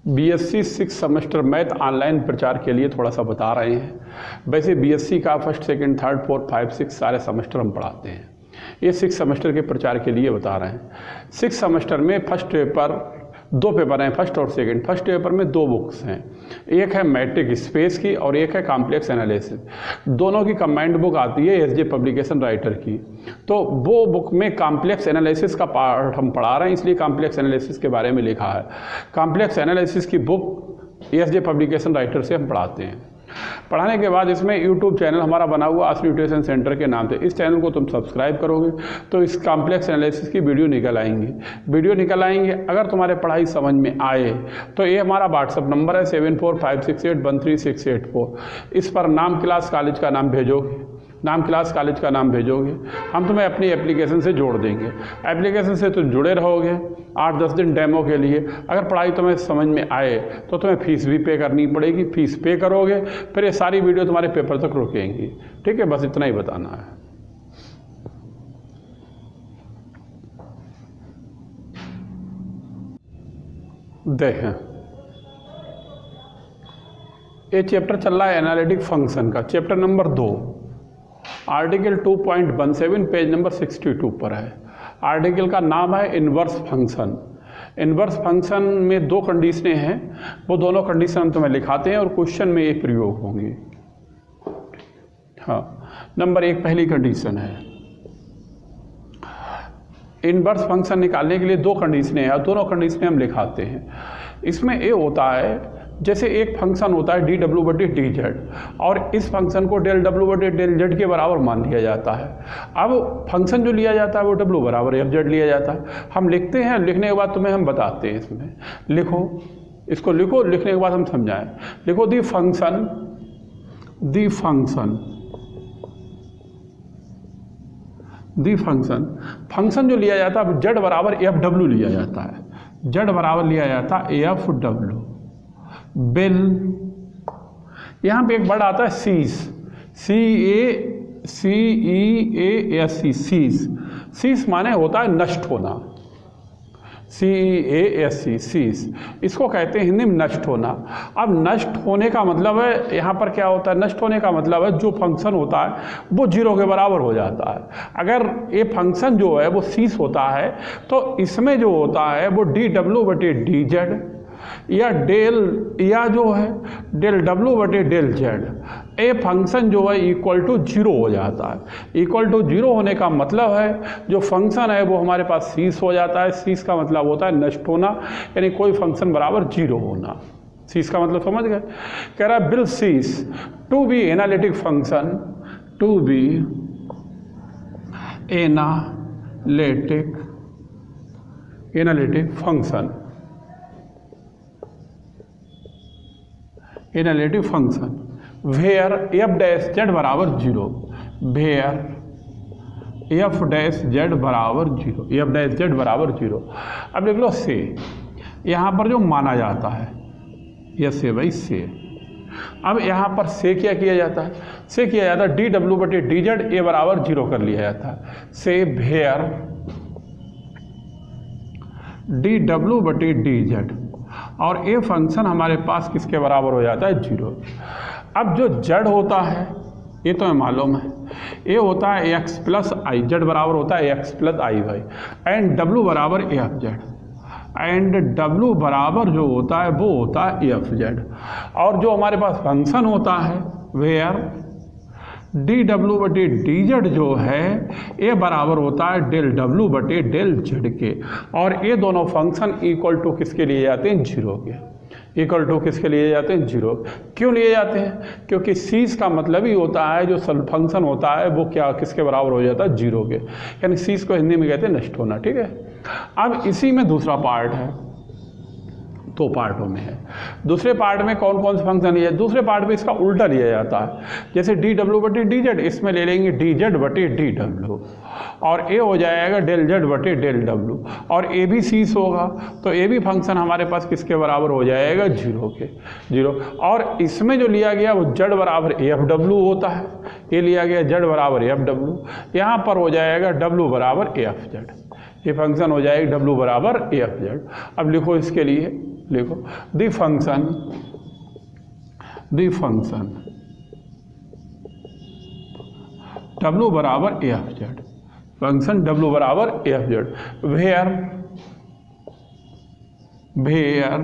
BSc 6 semester math online प्रचार के लिए थोड़ा सा बता रहे हैं। वैसे बीएससी का फर्स्ट सेकंड थर्ड फोर्थ 5 6 सारे सेमेस्टर हम पढ़ाते हैं। ये 6 सेमेस्टर के प्रचार के लिए बता रहे हैं। 6 सेमेस्टर में फर्स्ट पेपर 2 पेपर हैं, फर्स्ट और सेकंड। फर्स्ट पेपर में 2 बुक्स हैं, एक है मैट्रिक स्पेस की और एक है कॉम्प्लेक्स एनालिसिस। दोनों की कंबाइंड बुक आती है एसजे पब्लिकेशन राइटर की। तो वो बुक में कॉम्प्लेक्स एनालिसिस का पार्ट हम पढ़ा रहे हैं, इसलिए कॉम्प्लेक्स एनालिसिस के बारे में लिखा है। कॉम्प्लेक्स एनालिसिस की बुक एसजे पब्लिकेशन राइटर से हम पढ़ाते हैं। पढ़ाने के बाद इसमें यूट्यूब चैनल हमारा बना हुआ आश्रम ट्यूशन सेंटर के नाम से। इस चैनल को तुम सब्सक्राइब करोगे तो इस कॉम्प्लेक्स एनालिसिस की वीडियो निकल आएंगी। अगर तुम्हारे पढ़ाई समझ में आए तो ये हमारा व्हाट्सअप नंबर है 7456813684। इस पर नाम क्लास कॉलेज का नाम भेजोगे, हम तुम्हें अपनी एप्लीकेशन से जोड़ देंगे। एप्लीकेशन से तुम जुड़े रहोगे 8-10 दिन डेमो के लिए। अगर पढ़ाई तुम्हें समझ में आए तो तुम्हें फीस भी पे करनी पड़ेगी। फीस पे करोगे फिर ये सारी वीडियो तुम्हारे पेपर तक रुकेंगी। ठीक है, बस इतना ही बताना है। देखें, ये चैप्टर चल रहा है एनालिटिक फंक्शन का, chapter number 2, article 2.17 page number 62 पर है। आर्टिकल का नाम है इन्वर्स फंक्शन। इन्वर्स फंक्शन में 2 कंडीशनें हैं, वो दोनों कंडीशन हम तुम्हें लिखाते हैं और क्वेश्चन में ये प्रयोग होंगी। हाँ, नंबर 1 पहली कंडीशन है, इन्वर्स फंक्शन निकालने के लिए 2 कंडीशनें हैं और दोनों कंडीशनें हम लिखाते हैं। इसमें ये होता है, जैसे एक फंक्शन होता है dw/dz और इस फंक्शन को del w/del z के बराबर मान लिया जाता है। अब फंक्शन जो लिया जाता है वो w बराबर fz लिया जाता है। हम लिखते हैं, लिखने के बाद तुम्हें हम बताते हैं। इसमें इसको लिखो, लिखने के बाद हम समझाएं। लिखो दी फंक्शन जो लिया जाता है z बराबर fw लिया जाता है। z बराबर लिया जाता है fw। बिल, यहाँ पे एक वर्ड आता है सीज, CEASE, सीज माने होता है नष्ट होना, CEASE, सीज, इसको कहते हैं हिंदी में नष्ट होना। अब नष्ट होने का मतलब है, यहाँ पर क्या होता है, नष्ट होने का मतलब है जो फंक्शन होता है वो 0 के बराबर हो जाता है। अगर ये फंक्शन जो है वो सीज होता है तो इसमें जो होता है वो dw/dz या जो है del w/del z, a function जो है इक्वल टू 0 हो जाता है। इक्वल टू 0 होने का मतलब है जो फंक्शन है वो हमारे पास सीज हो जाता है। सीज का मतलब होता है नष्ट होना, यानी कोई फंक्शन बराबर 0 होना। सीज का मतलब समझ गए। कह रहा है will cease to be analytic function, to be analytic function, analytic function where f'(z) बराबर 0, वेयर f'(z) बराबर 0, f'(z) बराबर 0। अब देख लो से, यहाँ पर जो माना जाता है यह से भाई से। अब यहाँ पर से क्या किया जाता है, से किया जाता है dw/dz ए बराबर 0 कर लिया जाता है। से वेयर dw/dz और ये फंक्शन हमारे पास किसके बराबर हो जाता है 0। अब जो z होता है ये तो हमें मालूम है, ये होता है x + i, z बराबर होता है x + i/, एंड w बराबर fz, एंड w बराबर जो होता है वो होता है fz। और जो हमारे पास फंक्शन होता है वेयर dw/dz जो है ये बराबर होता है del w/del z के, और ये दोनों फंक्शन इक्वल टू किसके लिए जाते हैं 0 के। इक्वल टू किसके लिए जाते हैं 0। क्यों लिए जाते हैं, क्योंकि सीज का मतलब ही होता है जो फंक्शन होता है वो क्या किसके बराबर हो जाता है 0 के, यानी सीज को हिंदी में कहते हैं नष्ट होना। ठीक है, अब इसी में दूसरा पार्ट है, 2 पार्टों में है। दूसरे पार्ट में कौन कौन से फंक्शन है, दूसरे पार्ट में इसका उल्टा लिया जाता है। जैसे dw/dz इसमें ले लेंगे dz/dw और ए हो जाएगा del z/del w, और ए भी सीज होगा तो ए भी फंक्शन हमारे पास किसके बराबर हो जाएगा 0 के, 0। और इसमें जो लिया गया वो z बराबर fw होता है, ये लिया गया z बराबर fw, यहाँ पर हो जाएगा w बराबर fz। ये फंक्शन हो जाएगी W बराबर AFZ। अब लिखो इसके लिए, लिखो द फंक्शन W बराबर AFZ, फंक्शन W बराबर AFZ वेयर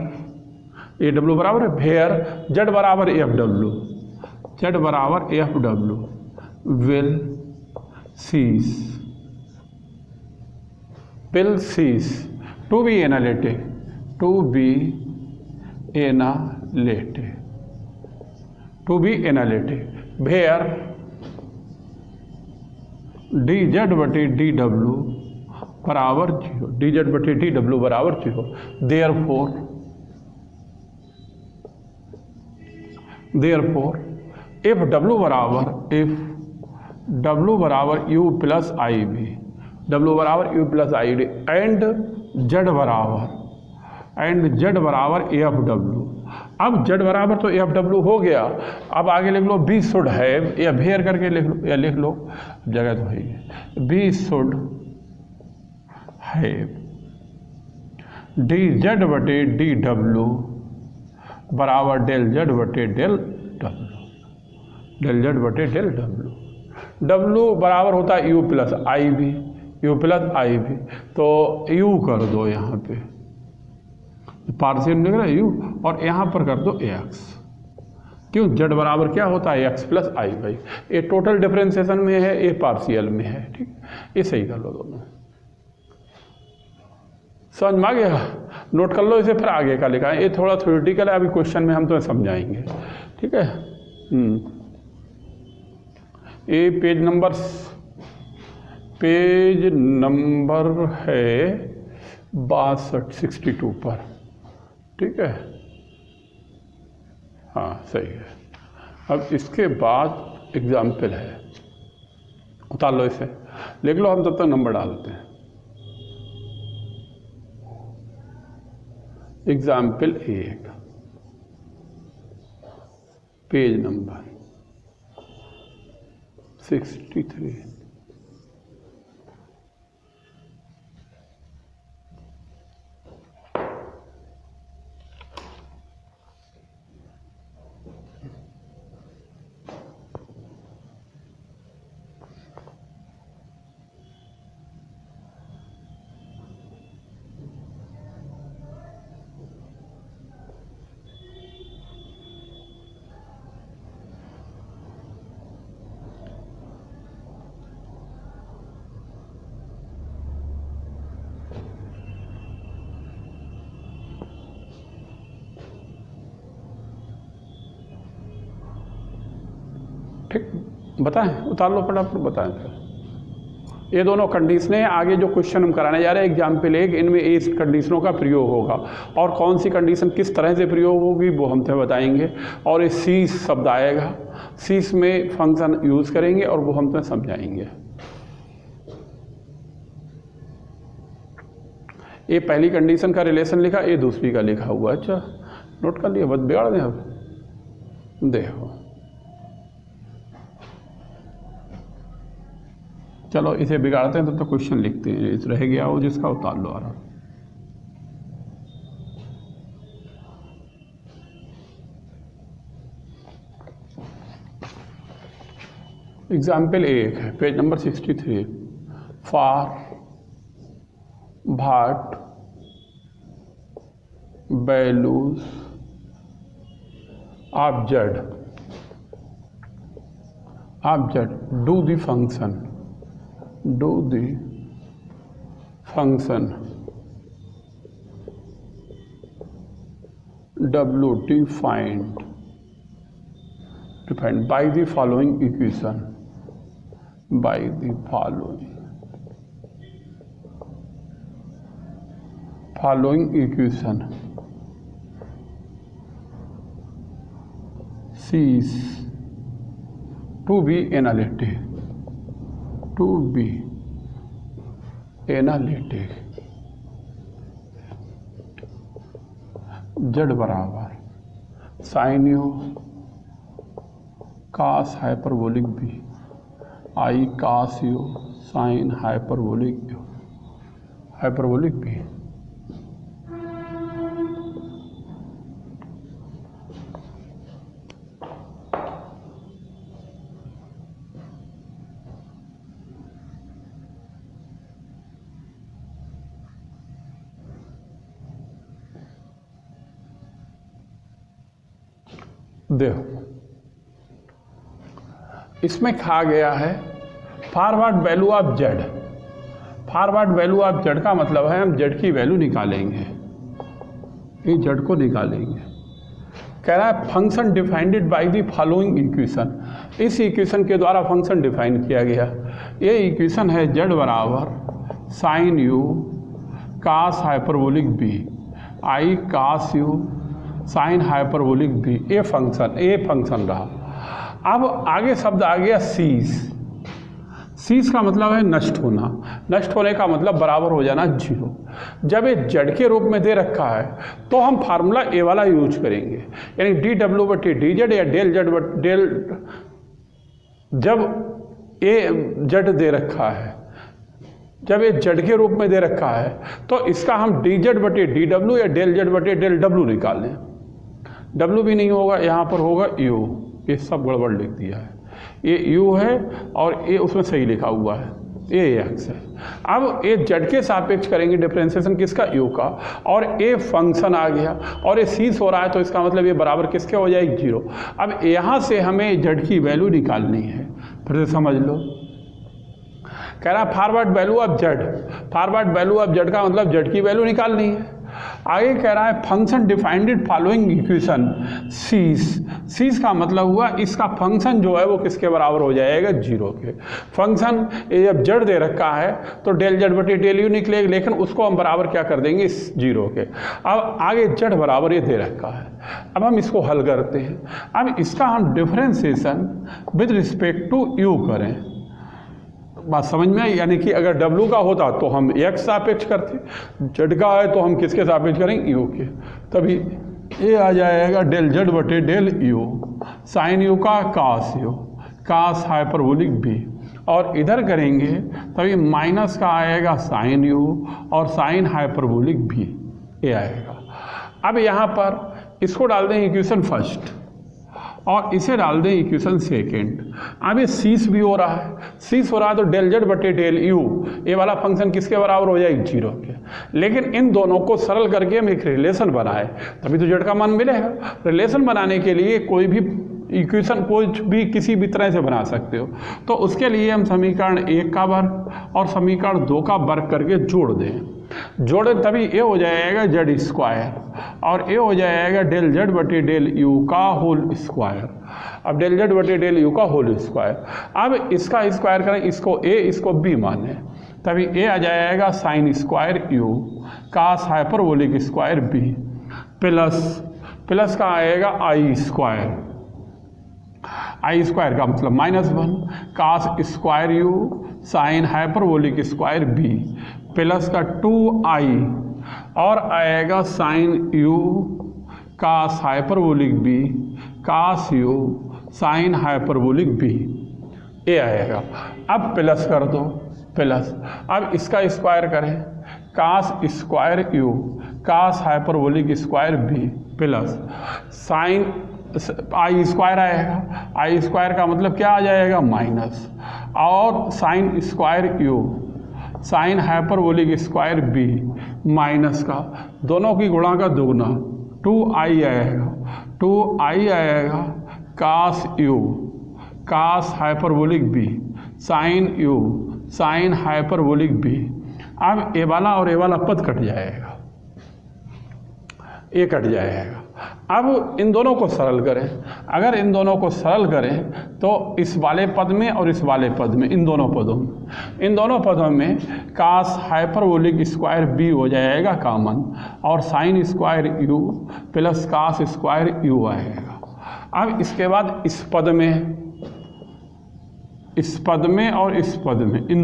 ये W बराबर है वेयर Z बराबर AFW, Z बराबर AFW will cease to be analytic where dz बटे dw बराबर 0, dz बटे dw बराबर 0, therefore if w बराबर u प्लस आई बी, W बराबर U plus I D and Z बराबर AFW। अब Z बराबर तो AFW हो गया, अब आगे लिख लो बी शुड हैव, या भेयर करके लिख लो, या लिख लो, जगह तो है ही, बी शुड हैव DZ बटे DW बराबर डेल Z बटे डेल W। W बराबर होता है U प्लस आई बी, तो U कर दो यहाँ पे, पार्शियल निकला U, और यहाँ पर कर दो AX। क्यों? Z बराबर क्या होता है X प्लस आई बाई, ये टोटल डिफरेंशिएशन में है, ये पार्शियल में है, ठीक, ये सही कर लो दोनों। समझ में आ गया? नोट कर लो इसे, फिर आगे का लिखा है, ये थोड़ा थ्योरेटिकल है, अभी क्वेश्चन में हम तुम्हें समझाएंगे, ठीक है। ये पेज नंबर है 62 पर, ठीक है, हाँ सही है। अब इसके बाद एग्जाम्पल है, उतार लो इसे, लिख लो, हम तब तक नंबर डालते हैं। Example 1, page number 63। ठीक, बताएं, उतार लो फटाफट, बताएं फिर। ये दोनों कंडीशनें आगे जो क्वेश्चन हम कराने जा रहे हैं एग्जाम्पल 1, इनमें इस कंडीशनों का प्रयोग होगा, और कौन सी कंडीशन किस तरह से प्रयोग होगी वो हम तुम्हें बताएंगे। और ये सीस शब्द आएगा, सीस में फंक्शन यूज़ करेंगे और वो हम तुम्हें समझाएंगे। ये पहली कंडीशन का रिलेशन लिखा, ये दूसरी का लिखा हुआ, अच्छा नोट कर लिया, बस बिगाड़ दें। अब देखो, चलो इसे बिगाड़ते हैं, तब तो क्वेश्चन लिखते हैं, इस रह गया वो जिसका उतार लो आराम। एग्जाम्पल 1 है, page number 63, for what values of Z do the function W defined by the following equation, cease to be analytic, Z बराबर sine U cos hyperbolic B I cos U sine hyperbolic U hyperbolic B. देखो इसमें कहा गया है for what value of Z. For what value of Z का मतलब है हम जेड की वैल्यू निकालेंगे, ये जेड को निकालेंगे। कह रहा है function defined by the following equation. इस इक्वेशन के द्वारा फंक्शन डिफाइन किया गया। ये इक्वेशन है जेड बराबर sine U cos hyperbolic B I cos U sine hyperbolic B. ये फंक्शन रहा। अब आगे शब्द आ गया सीस। सीस का मतलब है नष्ट होना। नष्ट होने का मतलब बराबर हो जाना जीरो। जब ये जेड के रूप में दे रखा है तो हम फार्मूला ए वाला यूज करेंगे, यानी डी डब्ल्यू बटे डी जेड या डेल जेड बट डेल। जब ए जेड दे रखा है, जब ये जेड के रूप में दे रखा है तो इसका हम डी जेड बटे डी डब्ल्यू या डेल जेड बटे डेल डब्ल्यू निकाल लें। डब्ल्यू भी नहीं होगा, यहाँ पर होगा यू। ये सब गड़बड़ लिख दिया है, ये यू है और ये उसमें सही लिखा हुआ है, ये एक्स है। अब ये जेड के सापेक्ष करेंगे डिफरेंशिएशन किसका, यू का, और ये फंक्शन आ गया और ये सीस हो रहा है तो इसका मतलब ये बराबर किसके हो जाएगी, जीरो। अब यहाँ से हमें जेड की वैल्यू निकालनी है, फिर से समझ लो। कह रहा है for what value of Z. For what value of Z का मतलब जेड की वैल्यू निकालनी है। आगे कह रहा है फंक्शन डिफाइंड फॉलोइंग इक्वेशन सीस। सीस का मतलब हुआ इसका फंक्शन जो है वो किसके बराबर हो जाएगा, जीरो के। फंक्शन जब जेड दे रखा है तो डेल जेड बटे डेल यू निकलेगा, लेकिन उसको हम बराबर क्या कर देंगे, इस जीरो के। अब आगे जेड बराबर ये दे रखा है। अब हम इसको हल करते हैं। अब इसका हम differentiation with respect to U करें। बात समझ में आई, यानी कि अगर W का होता तो हम x सापेक्ष करते, जेड का है तो हम किसके सापेक्ष करेंगे, u के। तभी ये आ जाएगा डेल जेड बटे डेल यू साइन यू का कास यू कास हाइपरबोलिक बी, और इधर करेंगे तभी माइनस का आएगा साइन यू और साइन हाइपरबोलिक बी, ये आएगा। अब यहाँ पर इसको डाल दें इक्वेशन फर्स्ट और इसे डाल दें इक्वेशन सेकेंड। अब ये सीस भी हो रहा है, सीस हो रहा है तो डेल जेड बटे डेल यू, ये वाला फंक्शन किसके बराबर हो जाएगी, जीरो के। लेकिन इन दोनों को सरल करके हम एक रिलेशन बनाए तभी तो जेड का मान मिलेगा। रिलेशन बनाने के लिए कोई भी इक्वेशन कोई भी किसी भी तरह से बना सकते हो, तो उसके लिए हम समीकरण 1 का वर्ग और समीकरण 2 का वर्ग करके जोड़ दें। जोड़े तभी ये हो जाएगा जेड स्क्वायर और ये हो जाएगा डेल जेड बटे डेल यू का होल स्क्वायर। अब डेल जेड बटे डेल यू का होल स्क्वायर, अब इसका स्क्वायर करें, इसको ए इसको बी माने, तभी ए आ जाएगा sine square U cos hyperbolic square B plus का आएगा आई स्क्वायर। आई स्क्वायर का मतलब -1 cos square U sine hyperbolic square B plus का 2i और आएगा sine U cos hyperbolic B cos U sine hyperbolic B, ये आएगा। अब प्लस कर दो प्लस, अब इसका स्क्वायर करें, cos square U cos hyperbolic square B plus sine I square आएगा। आई स्क्वायर का मतलब क्या आ जाएगा, माइनस, और sine square U sine hyperbolic square B minus का दोनों की गुणा का दुगना 2i आएगा। 2i आएगा cos u cos hyperbolic b sine u sine hyperbolic b. अब ए वाला और ए वाला पद कट जाएगा, ये कट जाएगा। अब इन दोनों को सरल करें। अगर इन दोनों को सरल करें तो इस वाले पद में और इस वाले पद में, इन दोनों पदों में कास हाइपरबोलिक स्क्वायर बी हो जाएगा कॉमन और sine square U plus cos square U आएगा। अब इसके बाद इस पद में और इस पद में, इन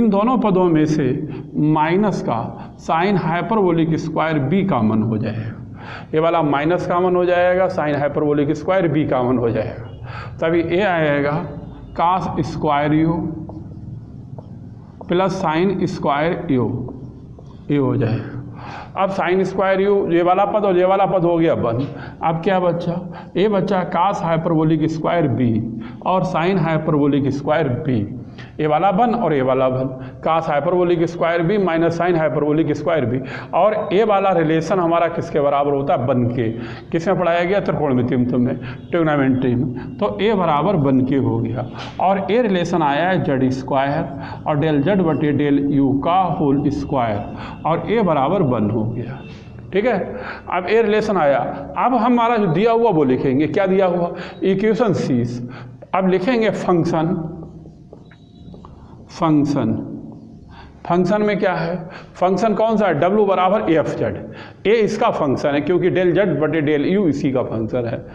दोनों पदों में से माइनस का sine hyperbolic square B common हो जाएगा। ये वाला माइनस कॉमन हो जाएगा, sine hyperbolic square B common हो जाएगा। तभी ये आएगा cos square U plus sine square U, ये हो जाए। अब साइन स्क्वायर यू, ये वाला पद और ये वाला पद हो गया बन। अब क्या बच्चा, ये बच्चा कास हाइपरबोलिक स्क्वायर बी और साइन हाइपरबोलिक स्क्वायर बी, ये वाला बन और ये वाला बन, cos hyperbolic square B minus sine hyperbolic square b. और ये वाला रिलेशन हमारा किसके बराबर होता है, बन के। किसमें पढ़ाया गया, त्रिकोणमिति में तुमने, ट्रिग्नोमेट्री में। तो ए बराबर बन के हो गया। और ये रिलेशन आया है जेड स्क्वायर और डेल जेड बटे डेल यू का होल स्क्वायर, और ए बराबर बन हो गया। ठीक है, अब ए रिलेशन आया। अब हमारा जो दिया हुआ वो लिखेंगे, क्या दिया हुआ, इक्वेशन सीस। अब लिखेंगे फंक्शन, फंक्शन, फंक्शन में क्या है, फंक्शन कौन सा है, W बराबर एफ जेड। ए इसका फंक्शन है क्योंकि डेल जेड बटे डेल यू इसी का फंक्शन है।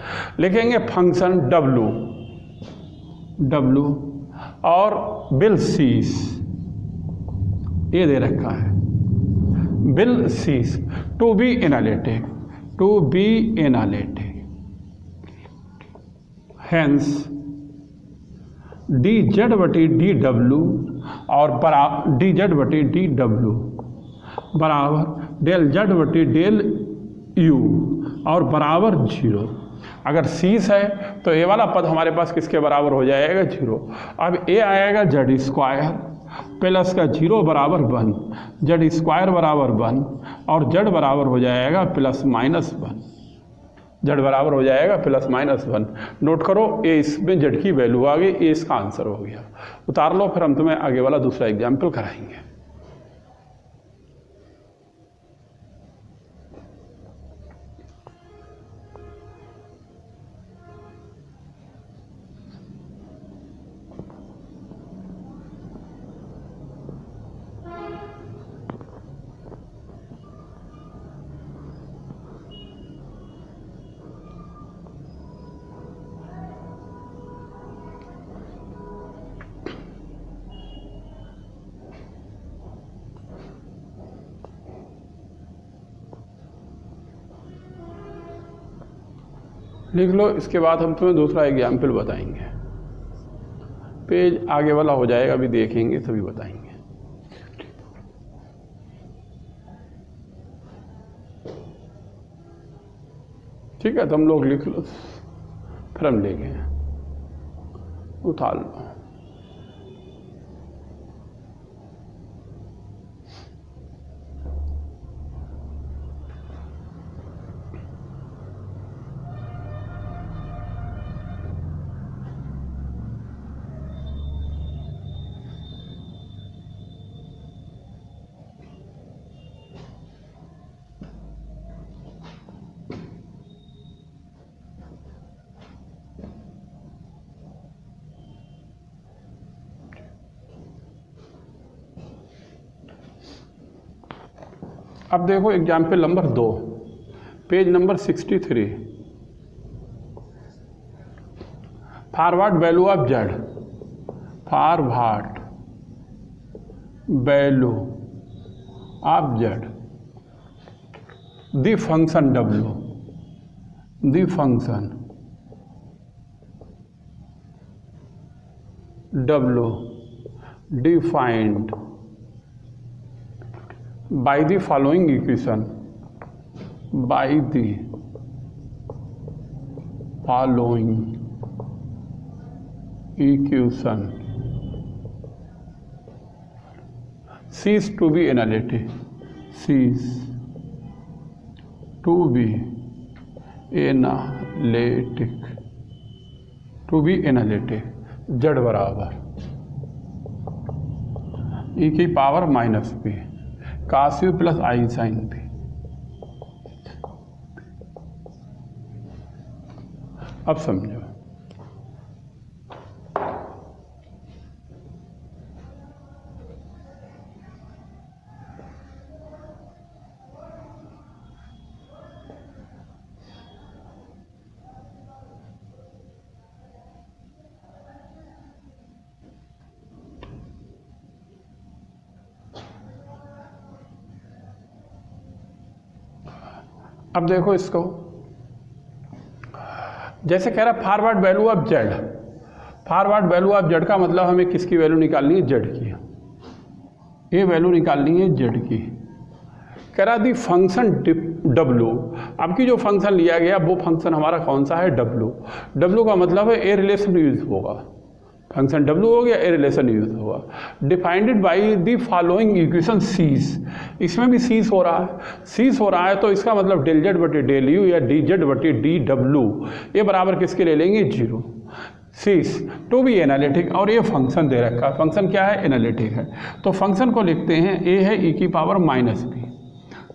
लिखेंगे फंक्शन W, W और बिल सीस, ये दे रखा है will cease, to be analytic, to be analytic, hence D Z बटी डी डब्ल्यू और बराबर डी जेड बटी डी डब्ल्यू बराबर डेल जेड बटी डेल यू और बराबर 0। अगर सीस है तो ये वाला पद हमारे पास किसके बराबर हो जाएगा, 0। अब ए आएगा जेड स्क्वायर प्लस का 0 बराबर 1, जेड स्क्वायर बराबर 1 और जेड बराबर हो जाएगा प्लस माइनस 1, जेड बराबर हो जाएगा प्लस माइनस 1। नोट करो, ए इसमें जेड की वैल्यू आ गई, ए इसका आंसर हो गया। उतार लो, फिर हम तुम्हें आगे वाला दूसरा एग्जाम्पल कराएंगे। लिख लो, इसके बाद हम तुम्हें दूसरा एग्जाम्पल बताएंगे। पेज आगे वाला हो जाएगा, अभी देखेंगे तभी बताएंगे। ठीक है, तुम लोग लिख लो, फिर हम लेंगे, उतार लो। अब देखो example number 2, page number 63, forward value of Z, for what value of Z, the function W, the function W defined by the following equation, by the following equation cease to be analytic, cease to be analytic, to be analytic, z बराबर e की power minus p cos U plus आई sine P. अब समझो, अब देखो इसको, जैसे कह रहा है for what value of Z, for what value of Z का मतलब हमें किसकी वैल्यू निकालनी है, जेड की। ये वैल्यू निकालनी है जेड की। कह रहा दी फंक्शन डब्लू, आपकी जो फंक्शन लिया गया वो फंक्शन हमारा कौन सा है, डब्लू। डब्लू का मतलब है ए रिलेशन यूज होगा, फंक्शन डब्लू हो गया, ए रिलेशन यूज होगा। Defined by the following equation ceases, इसमें भी सीज हो रहा है, सीज हो रहा है तो इसका मतलब डेल जेड बटे डेल यू या डी जेड बटे डी डब्लू, ये बराबर किसके ले लेंगे, zero. Ceases to be analytic, और ये फंक्शन दे रखा है, फंक्शन क्या है, एनालिटिक है। तो फंक्शन को लिखते हैं, ए है ई की power minus B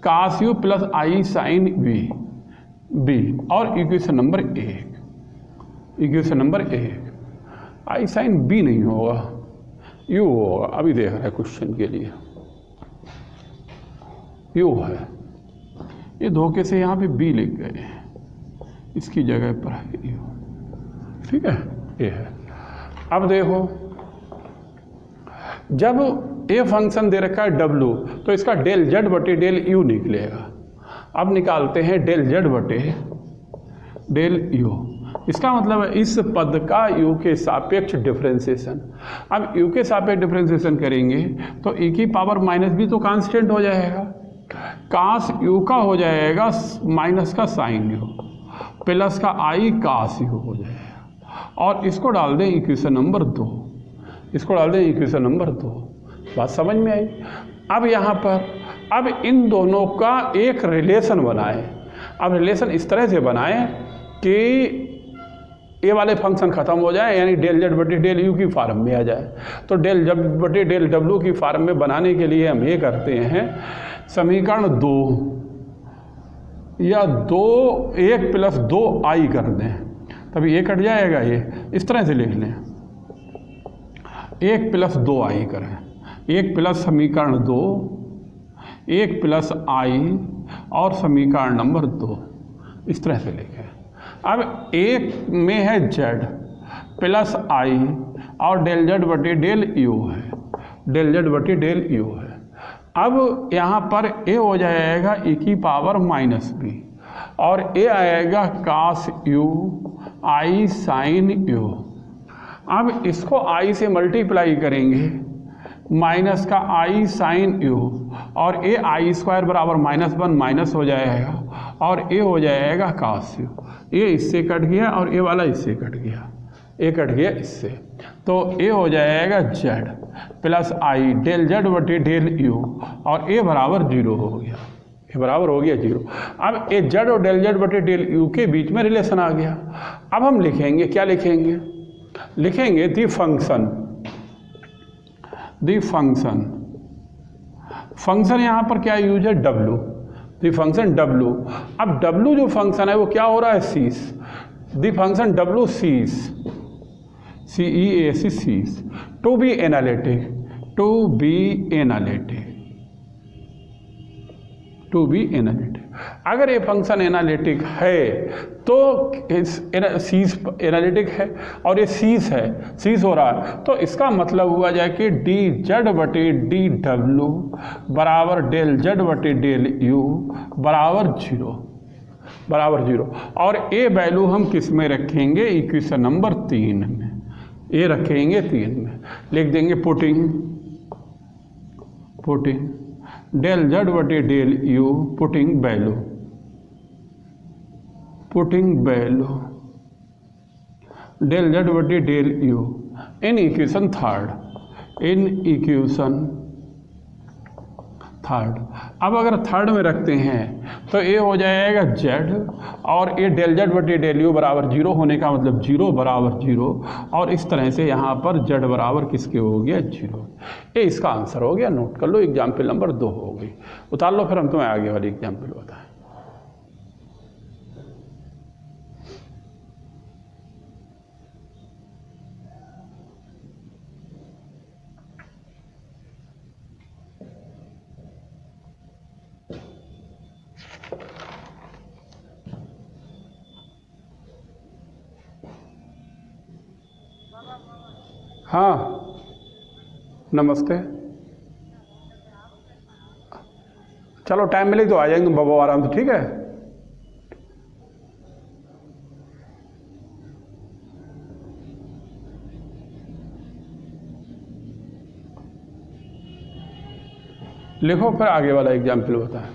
cos U plus आई साइन बी, और इक्वेशन नंबर एक, इक्वेशन नंबर एक, आई साइन बी नहीं होगा, यू होगा, अभी देख रहा है क्वेश्चन के लिए यू है, ये धोखे से यहाँ पे बी लिख गए, इसकी जगह पर है यू, ठीक है, ये है। अब देखो, जब ए फंक्शन दे रखा है डब्लू, तो इसका डेल जेड बटे डेल यू निकलेगा। अब निकालते हैं डेल जेड बटे डेल यू, इसका मतलब है इस पद का यू के सापेक्ष डिफरेंशिएशन। अब यू के सापेक्ष डिफरेंशिएशन करेंगे तो ई की पावर माइनस बी तो कांस्टेंट हो जाएगा, कास यू का हो जाएगा माइनस का साइन यू प्लस का आई कास यू हो जाएगा, और इसको डाल दें इक्वेशन नंबर 2, इसको डाल दें इक्वेशन नंबर 2। बात समझ में आई। अब यहाँ पर अब इन दोनों का एक रिलेशन बनाएं। अब रिलेशन इस तरह से बनाएं कि ये वाले फंक्शन खत्म हो जाए, यानी डेल जेड बटे डेल यू की फार्म में आ जाए। तो डेल जेड बटे डेल डब्ल्यू की फार्म में बनाने के लिए हम ये करते हैं, समीकरण 2 या 1 प्लस 2 आई कर दें, तभी ये कट जाएगा, ये इस तरह से लिख लें, 1 प्लस 2 आई करें, 1 प्लस समीकरण 2, 1 प्लस आई और समीकरण नंबर 2, इस तरह से लिखें। अब एक में है जेड प्लस आई और डेल जेड बटे डेल यू है, डेल जेड बटे डेल यू है। अब यहाँ पर ए हो जाएगा ई की पावर माइनस बी, और ए आएगा cos you I sign you. अब इसको आई से मल्टीप्लाई करेंगे, माइनस का आई साइन यू, और ए आई स्क्वायर बराबर -1 माइनस हो जाएगा, और ए हो जाएगा कास यू। ये इससे कट गया और ए वाला इससे कट गया, ए कट गया इससे, तो ए हो जाएगा जेड प्लस आई डेल जेड बटे डेल यू, और ए बराबर 0 हो गया, ए बराबर हो गया 0। अब ए जेड और डेल जेड बटे डेल यू के बीच में रिलेशन आ गया। अब हम लिखेंगे, क्या लिखेंगे, लिखेंगे the function, the function, function यहाँ पर क्या यूज है, डब्लू, दी फंक्शन डब्लू। अब डब्लू जो फंक्शन है वो क्या हो रहा है, सीस, दी फंक्शन डब्लू सीस, CEAC सीस, to be analytic, to be analytic, to be analytic. अगर ये फंक्शन एनालिटिक है तो सीस एनालिटिक है, और ये सीस है, सीस हो रहा है, तो इसका मतलब हुआ जाए कि डी जेड बटे डी डब्ल्यू बराबर डेल जेड बटे डेल यू बराबर 0, बराबर 0। और ए वैल्यू हम किस में रखेंगे, इक्वेशन नंबर 3 में, ये रखेंगे 3 में, लिख देंगे पुटिंग, पुटिंग डेल जेड बटे del u, putting value, putting value del Z बटे del u in equation 3, in equation 3। अब अगर 3 में रखते हैं तो ये हो जाएगा जेड, और ये डेल जेड बटे डेल यू बराबर 0 होने का मतलब 0 बराबर 0, और इस तरह से यहाँ पर जेड बराबर किसके हो गया, 0। ये इसका आंसर हो गया, नोट कर लो, एग्जाम्पल नंबर 2 हो गई। उतार लो, फिर हम तुम्हें आगे वाली एग्जाम्पल बताएं। हाँ, नमस्ते। चलो टाइम मिले तो आ जाएंगे बाबा आराम से, ठीक है। लिखो फिर आगे वाला एग्जाम्पल बताएं।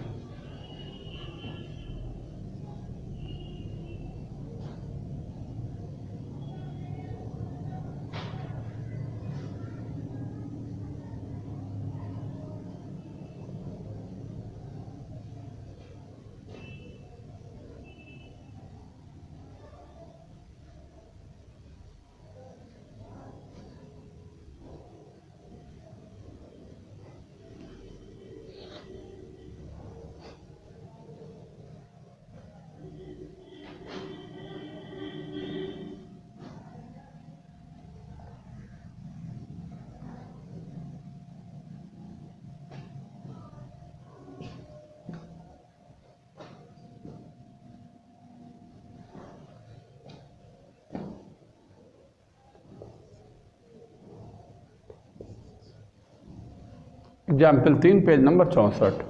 एग्जाम्पल 3 पेज नंबर 64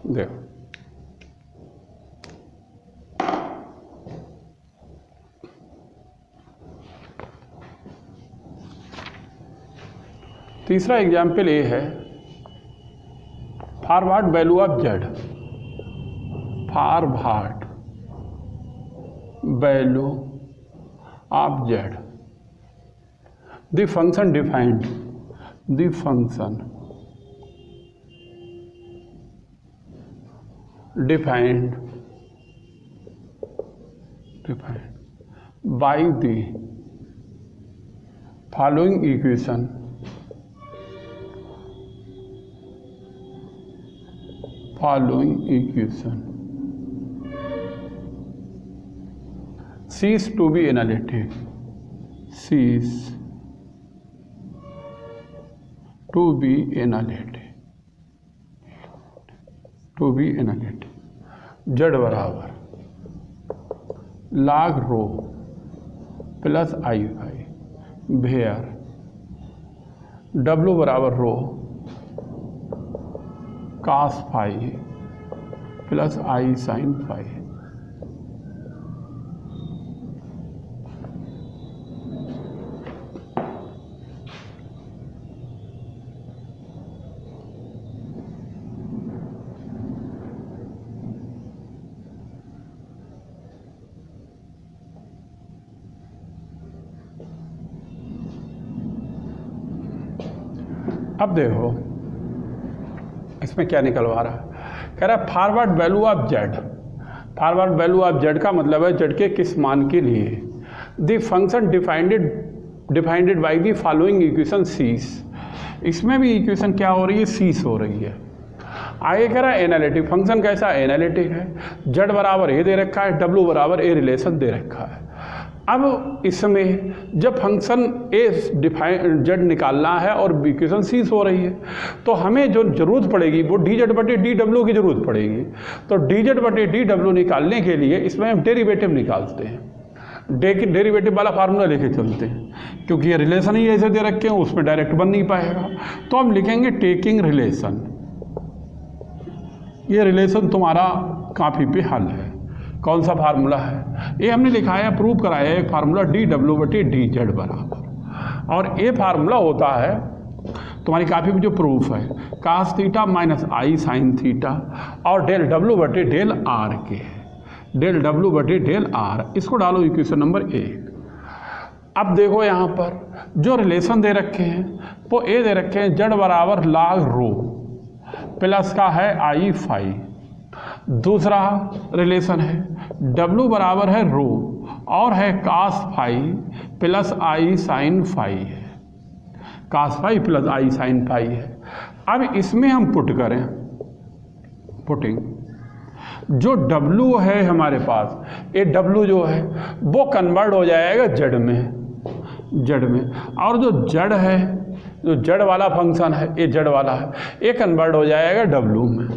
देखो। तीसरा एग्जाम्पल ये है, for what value of Z, for what value of Z, the function defined, the function defined by the following equation, cease to be analytic, cease to be analytic, Z बराबर log rho plus I phi where W बराबर rho cos phi plus आई sine phi. अब देखो इसमें क्या निकलवा रहा है, कह रहा है for what value of Z. For what value of Z का मतलब है जेड के किस मान के लिए। The function defined by the following equation सीस। इसमें भी इक्वेशन क्या हो रही है, सीस हो रही है। आगे कह रहा है एनालिटिक, फंक्शन कैसा एनालिटिक है, जेड बराबर ए दे रखा है, डब्लू बराबर ए रिलेशन दे रखा है। अब इसमें जब फंक्शन ए डिफाइन जेड निकालना है और इक्वेशन सीस हो रही है, तो हमें जो जरूरत पड़ेगी वो डी जेड बटे डी डब्ल्यू की जरूरत पड़ेगी। तो डी जेड बटे डी डब्ल्यू निकालने के लिए इसमें हम डेरिवेटिव निकालते हैं। डेरिवेटिव वाला फार्मूला लेके चलते हैं, क्योंकि ये रिलेशन ही ऐसे दे रखे हैं उसमें डायरेक्ट बन नहीं पाएगा। तो हम लिखेंगे टेकिंग रिलेशन। ये रिलेशन तुम्हारा कॉपी पे हल है। कौन सा फार्मूला है, ये हमने लिखा है, प्रूव कराया है, एक फार्मूला डी डब्ल्यू बटे डी जेड बराबर। और ये फार्मूला होता है तुम्हारी कॉपी में जो प्रूफ है, cos theta minus i sine theta और डेल डब्ल्यू बटे डेल आर के, डेल डब्ल्यू बटे डेल आर। इसको डालो इक्वेशन नंबर 1। अब देखो यहाँ पर जो रिलेशन दे रखे हैं वो ए दे रखे हैं, जेड बराबर लॉग रो प्लस का है आई फाई। दूसरा रिलेशन है W बराबर है रो और है कास फाई प्लस आई साइन फाई है, कास फाई प्लस आई साइन फाई है। अब इसमें हम पुट करें, पुटिंग जो W है हमारे पास, ये W जो है वो कन्वर्ट हो जाएगा जेड में, और जो जेड है, जो जेड वाला फंक्शन है, ये जेड वाला है, ये कन्वर्ट हो जाएगा W में,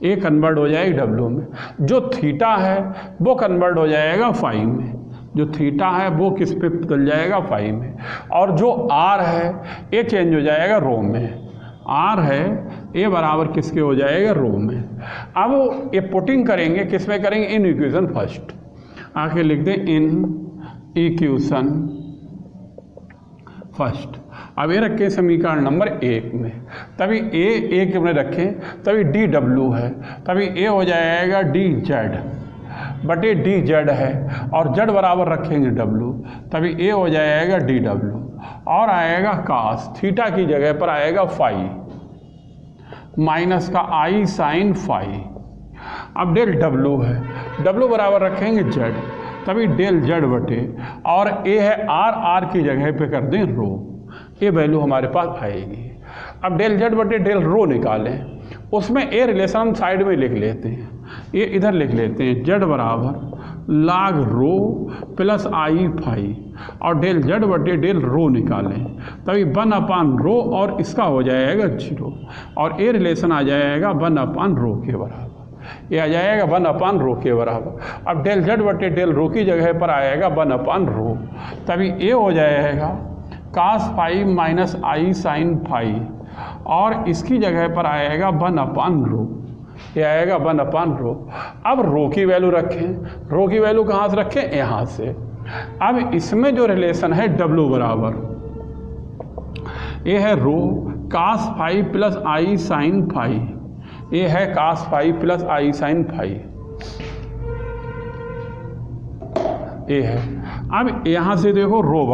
ये कन्वर्ट हो जाएगा W में। जो थीटा है वो कन्वर्ट हो जाएगा फाई में, जो थीटा है वो किस पे बदल जाएगा फाई में, और जो R है ये चेंज हो जाएगा रो में। R है ये बराबर किसके हो जाएगा रो में। अब ये पुटिंग करेंगे, किस में करेंगे, इन इक्वेशन फर्स्ट। आके लिख दें इन इक्वेशन फर्स्ट। अब ये रखें समीकरण नंबर 1 में, तभी ए के में रखें तभी डी डब्ल्यू है, तभी ए हो जाएगा डी जेड बटे डी जेड है और जेड बराबर रखेंगे डब्ल्यू, तभी ए हो जाएगा डी डब्ल्यू और आएगा कास थीटा की जगह पर आएगा फाई माइनस का आई साइन फाई। अब डेल डब्ल्यू है, डब्ल्यू बराबर रखेंगे जेड, तभी डेल जेड बटे और ए है आर की जगह पे कर दें रो, ये वैल्यू हमारे पास आएगी। अब डेल जेड बटे डेल रो निकालें, उसमें ए रिलेशन हम साइड में लिख लेते हैं, ये इधर लिख लेते हैं जेड बराबर लाग रो प्लस आई फाई और डेल जेड बटे डेल रो निकालें, तभी 1/रो और इसका हो जाएगा 0 और ए रिलेशन आ जाएगा 1/रो के बराबर, ये आ जाएगा 1/रो के बराबर। अब डेल जेड बटे डेल रो की जगह पर आएगा 1/रो, तभी ए हो जाएगा cos phi minus i sine phi और इसकी जगह पर आएगा 1/रो, ये आएगा 1/रो। अब रो की वैल्यू रखें, रो की वैल्यू कहाँ से रखें, यहाँ से। अब इसमें जो रिलेशन है डब्ल्यू बराबर ये है रो कास फाई प्लस आई साइन फाई, ये है कास फाई प्लस आई साइन फाई, ये है। अब यहाँ से देखो रो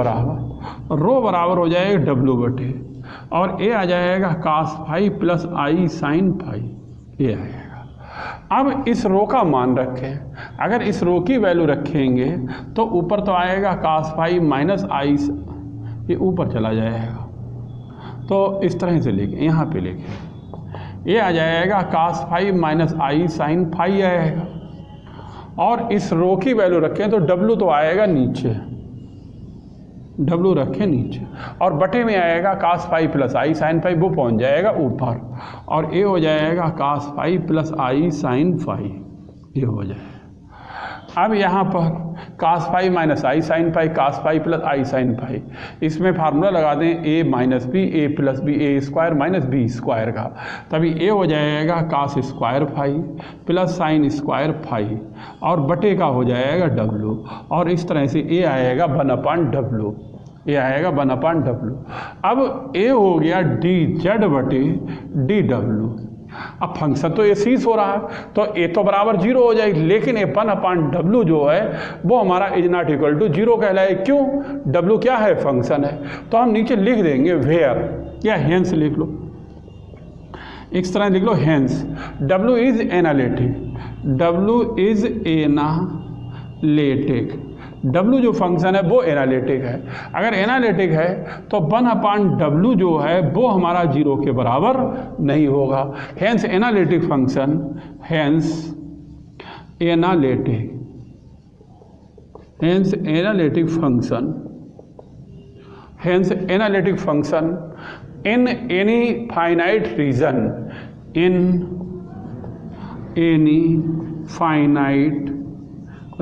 बराबर हो जाएगा डब्ल्यू बटे और ये आ जाएगा कास फाई प्लस आई साइन फाई, ये आएगा। अब इस रो का मान रखें, अगर इस रो की वैल्यू रखेंगे तो ऊपर तो आएगा कास फाई माइनस आई, ये ऊपर चला जाएगा, तो इस तरह से लिखें, यहाँ पे लिखें, ये आ जाएगा cos phi minus i sine phi आएगा और इस रो की वैल्यू रखें तो डब्ल्यू तो आएगा नीचे, डब्ल्यू रखें नीचे और बटे में आएगा कास फाई प्लस आई साइन फाई, वो पहुंच जाएगा ऊपर और ए हो जाएगा कास फाई प्लस आई साइन फाई, ये हो जाएगा। अब यहाँ पर cos phi minus i sine phi, cos phi plus I sine phi, इसमें फार्मूला लगा दें a minus b a plus b, a square minus b square का, तभी ए हो जाएगा cos square phi plus sine square phi और बटे का हो जाएगा डब्ल्यू और इस तरह से ए आएगा 1/W, ये आएगा 1/W। अब ए हो गया डी जेड बटे डी डब्ल्यू। अब फंक्शन तो ए सीज हो रहा है तो ए तो बराबर 0 हो जाएगी, लेकिन ए 1/W जो है वो हमारा इज नॉट इक्वल टू 0 कहलाए। क्यों? W क्या है? फंक्शन है। तो हम नीचे लिख देंगे वेयर या हेंस लिख लो, इस तरह लिख लो hence. W is analytic, W is analytic, W जो फंक्शन है वो एनालिटिक है। अगर एनालिटिक है तो 1/W जो है वो हमारा 0 के बराबर नहीं होगा। Hence analytic function, hence analytic, hence analytic function, hence analytic function in any finite region, in any finite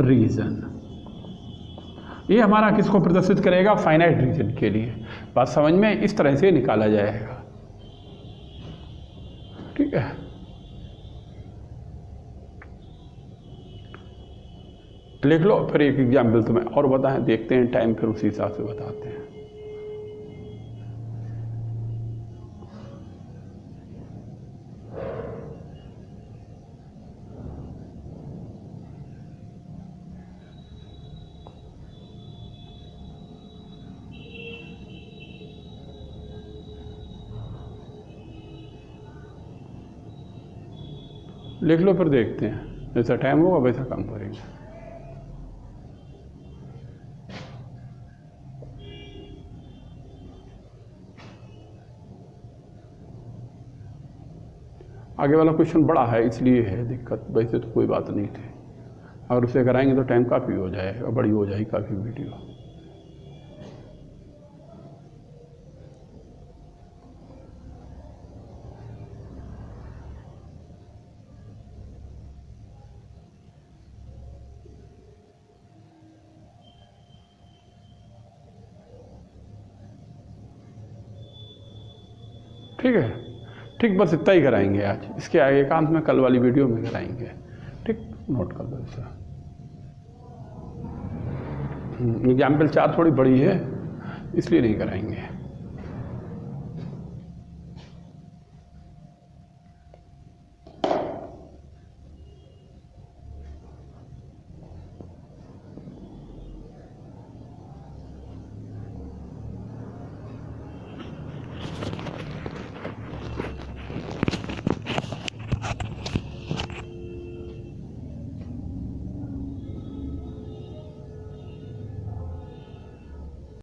region, ये हमारा किसको प्रदर्शित करेगा? फाइनाइट रीजन के लिए। बात समझ में? इस तरह से निकाला जाएगा। ठीक है, लिख लो। फिर एक एग्जाम्पल तुम्हें और बताएं, देखते हैं टाइम, फिर उसी हिसाब से बताते हैं। लिख लो, फिर देखते हैं। जैसा टाइम होगा वैसा काम करेंगे। आगे वाला क्वेश्चन बड़ा है इसलिए है दिक्कत, वैसे तो कोई बात नहीं थी। अगर उसे कराएंगे तो टाइम काफ़ी हो जाएगा, बड़ी हो जाएगी काफ़ी वीडियो। ठीक है, ठीक, बस इतना ही कराएंगे आज। इसके आगे काम में कल वाली वीडियो में कराएंगे। ठीक, नोट कर दो इसे। एग्जाम्पल 4 थोड़ी बड़ी है इसलिए नहीं कराएंगे।